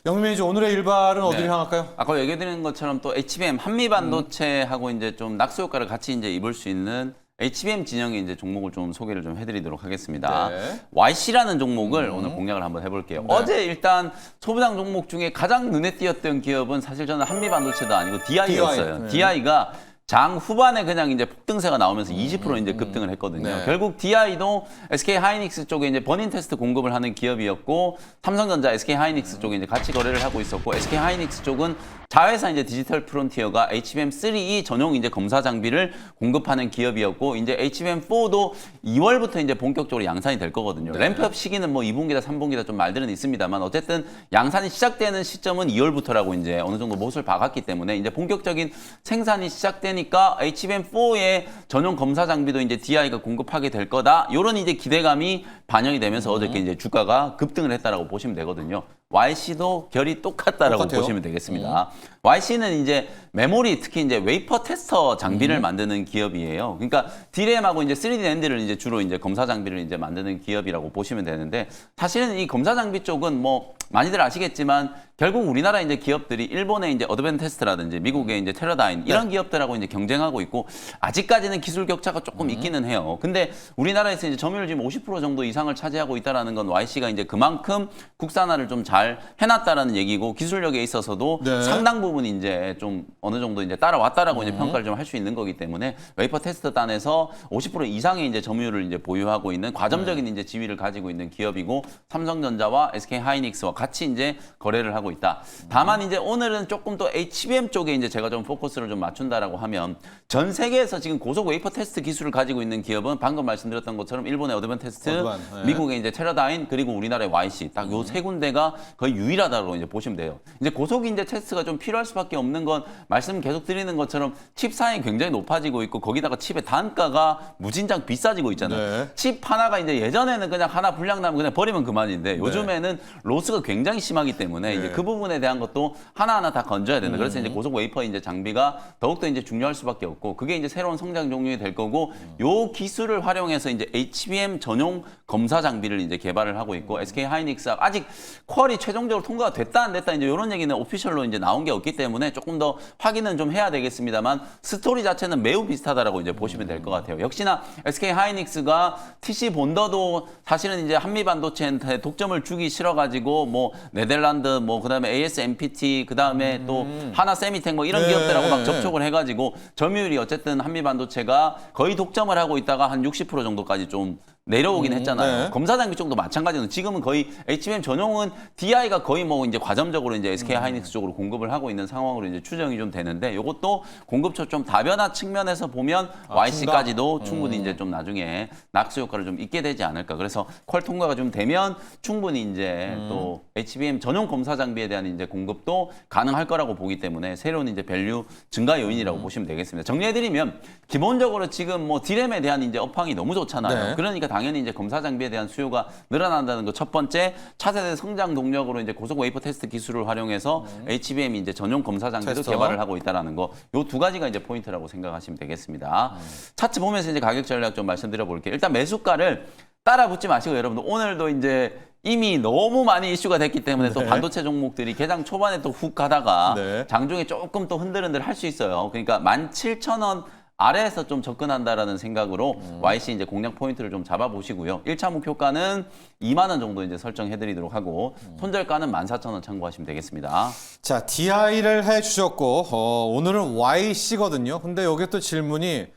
영민 매니저 오늘의 일발은 어디로 네. 향할까요? 아까 얘기드린 것처럼 또 HBM 한미 반도체하고 이제 좀 낙수 효과를 같이 이제 입을 수 있는 HBM 진영의 이제 종목을 좀 소개를 좀 해드리도록 하겠습니다. 네. YC라는 종목을 오늘 공략을 한번 해볼게요. 어제 일단 소부장 종목 중에 가장 눈에 띄었던 기업은 사실 저는 한미 반도체도 아니고 DI였어요. 네. DI가 장 후반에 그냥 이제 폭등세가 나오면서 20% 이제 급등을 했거든요. 네. 결국 DI도 SK 하이닉스 쪽에 이제 버닝 테스트 공급을 하는 기업이었고 삼성전자 SK 하이닉스 쪽에 이제 같이 거래를 하고 있었고 SK 하이닉스 쪽은 자회사 이제 디지털 프론티어가 HBM3E 전용 이제 검사 장비를 공급하는 기업이었고 이제 HBM4도 2월부터 이제 본격적으로 양산이 될 거거든요. 램프업 시기는 뭐 2분기다 3분기다 좀 말들은 있습니다만 어쨌든 양산이 시작되는 시점은 2월부터라고 이제 어느 정도 못을 박았기 때문에 이제 본격적인 생산이 시작되니까 HBM4의 전용 검사 장비도 이제 DI가 공급하게 될 거다. 이런 이제 기대감이 반영이 되면서 어저께 이제 주가가 급등을 했다라고 보시면 되거든요. YC도 결이 똑같다라고 똑같아요? 보시면 되겠습니다. YC는 이제 메모리 특히 이제 웨이퍼 테스터 장비를 만드는 기업이에요. 그러니까 D램하고 이제 3D 낸드를 이제 주로 이제 검사 장비를 이제 만드는 기업이라고 보시면 되는데 사실은 이 검사 장비 쪽은 뭐 많이들 아시겠지만 결국 우리나라 이제 기업들이 일본의 이제 어드밴테스트라든지 미국의 이제 테라다인 이런 기업들하고 이제 경쟁하고 있고 아직까지는 기술 격차가 조금 있기는 해요. 근데 우리나라에서 이제 점유율 지금 50% 정도 이상을 차지하고 있다라는 건 YC가 이제 그만큼 국산화를 좀 잘 해놨다라는 얘기고 기술력에 있어서도 네. 상당 부분 이제 좀 어느 정도 이제 따라왔다라고 이제 평가를 좀 할 수 있는 거기 때문에 웨이퍼 테스트 단에서 50% 이상의 이제 점유율을 이제 보유하고 있는 과점적인 이제 지위를 가지고 있는 기업이고 삼성전자와 SK 하이닉스와 같이 이제 거래를 하고 있다. 다만 이제 오늘은 조금 더 HBM 쪽에 이제 제가 좀 포커스를 좀 맞춘다라고 하면 전 세계에서 지금 고속 웨이퍼 테스트 기술을 가지고 있는 기업은 방금 말씀드렸던 것처럼 일본의 어드밴테스트, 네. 미국의 이제 테라다인 그리고 우리나라의 YC 딱 요 세 군데가 거의 유일하다고 이제 보시면 돼요. 이제 고속 이제 테스트가 좀 필요할 수밖에 없는 건 말씀 계속 드리는 것처럼 칩 사양이 굉장히 높아지고 있고 거기다가 칩의 단가가 무진장 비싸지고 있잖아요. 네. 칩 하나가 이제 예전에는 그냥 하나 불량 나면 그냥 버리면 그만인데 요즘에는 로스가 굉장히 심하기 때문에 이제 그 부분에 대한 것도 하나하나 다 건져야 된다. 그래서 이제 고속 웨이퍼 이제 장비가 더욱더 이제 중요할 수밖에 없고 그게 이제 새로운 성장 종류가 될 거고 요 기술을 활용해서 이제 HBM 전용 검사 장비를 이제 개발을 하고 있고 SK 하이닉스가 아직 퀄이 최종적으로 통과가 됐다 안 됐다 이제 이런 얘기는 오피셜로 이제 나온 게 없기 때문에 조금 더 확인은 좀 해야 되겠습니다만 스토리 자체는 매우 비슷하다라고 이제 보시면 될 것 같아요. 역시나 SK 하이닉스가 TC 본더도 사실은 이제 한미 반도체한테 독점을 주기 싫어가지고 뭐 네덜란드 뭐 그다음에 ASMPT 그다음에 또 하나 세미텍 뭐 이런 네. 기업들하고 막 접촉을 해가지고 점유율이 어쨌든 한미 반도체가 거의 독점을 하고 있다가 한 60% 정도까지 좀 내려오긴 했잖아요. 네. 검사 장비 쪽도 마찬가지로 지금은 거의 HBM 전용은 DI가 거의 뭐 이제 과점적으로 이제 SK 하이닉스 쪽으로 공급을 하고 있는 상황으로 이제 추정이 좀 되는데 이것도 공급처 좀 다변화 측면에서 보면 YC까지도 충분히 이제 좀 나중에 낙수 효과를 좀 있게 되지 않을까. 그래서 퀄 통과가 좀 되면 충분히 이제 또 HBM 전용 검사 장비에 대한 이제 공급도 가능할 거라고 보기 때문에 새로운 이제 밸류 증가 요인이라고 보시면 되겠습니다. 정리해드리면 기본적으로 지금 뭐 D램에 대한 이제 업황이 너무 좋잖아요. 네. 그러니까 당연히 이제 검사 장비에 대한 수요가 늘어난다는 거 첫 번째 차세대 성장 동력으로 이제 고속 웨이퍼 테스트 기술을 활용해서 HBM 이제 전용 검사 장비도 테스터. 개발을 하고 있다라는 거 요 두 가지가 이제 포인트라고 생각하시면 되겠습니다. 차트 보면서 이제 가격 전략 좀 말씀드려 볼게요. 일단 매수가를 따라 붙지 마시고 여러분들 오늘도 이제 이미 너무 많이 이슈가 됐기 때문에 또 반도체 종목들이 개장 초반에 또 훅 가다가 네. 장중에 조금 또 흔들흔들 할 수 있어요. 그러니까 17,000원 아래에서 좀 접근한다라는 생각으로 YC 이제 공략 포인트를 좀 잡아보시고요. 1차 목표가는 2만 원 정도 이제 설정해드리도록 하고 손절가는 14,000원 참고하시면 되겠습니다. 자, DI를 해주셨고 오늘은 YC거든요. 근데 여기 또 질문이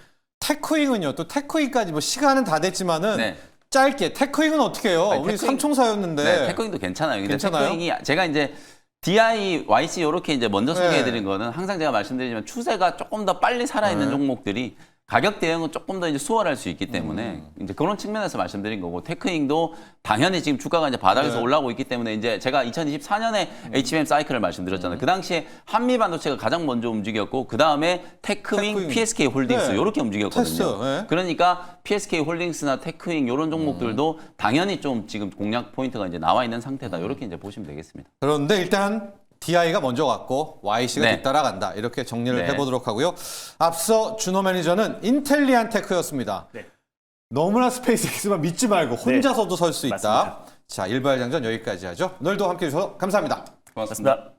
테크윙은요. 또 테크윙까지 뭐 시간은 다 됐지만은 네. 짧게 테크윙은 어떻게 해요? 아니, 우리 테크윙- 삼총사였는데. 네, 테크윙도 괜찮아요. 근데 괜찮아요? 테크윙이 제가 이제 DI, YC 이렇게 이제 먼저 네. 소개해드린 거는 항상 제가 말씀드리지만 추세가 조금 더 빨리 살아있는 종목들이 가격 대응은 조금 더 이제 수월할 수 있기 때문에 이제 그런 측면에서 말씀드린 거고 테크잉도 당연히 지금 주가가 이제 바닥에서 네. 올라오고 있기 때문에 이제 제가 2024년에 HBM 사이클을 말씀드렸잖아요. 그 당시에 한미 반도체가 가장 먼저 움직였고 그 다음에 테크윙, 테크윙. PSK 홀딩스 네. 이렇게 움직였거든요. 테스트, 네. 그러니까 PSK 홀딩스나 테크윙 이런 종목들도 당연히 좀 지금 공략 포인트가 이제 나와 있는 상태다. 이렇게 이제 보시면 되겠습니다. 그런데 일단 DI가 먼저 갔고 YC가 네. 뒤따라간다. 이렇게 정리를 네. 해보도록 하고요. 앞서 준호 매니저는 인텔리안 테크였습니다. 네. 너무나 스페이스X만 믿지 말고 혼자서도 설 수 있다. 맞습니다. 자, 일발장전 여기까지 하죠. 오늘도 함께해 주셔서 감사합니다. 고맙습니다. 맞습니다.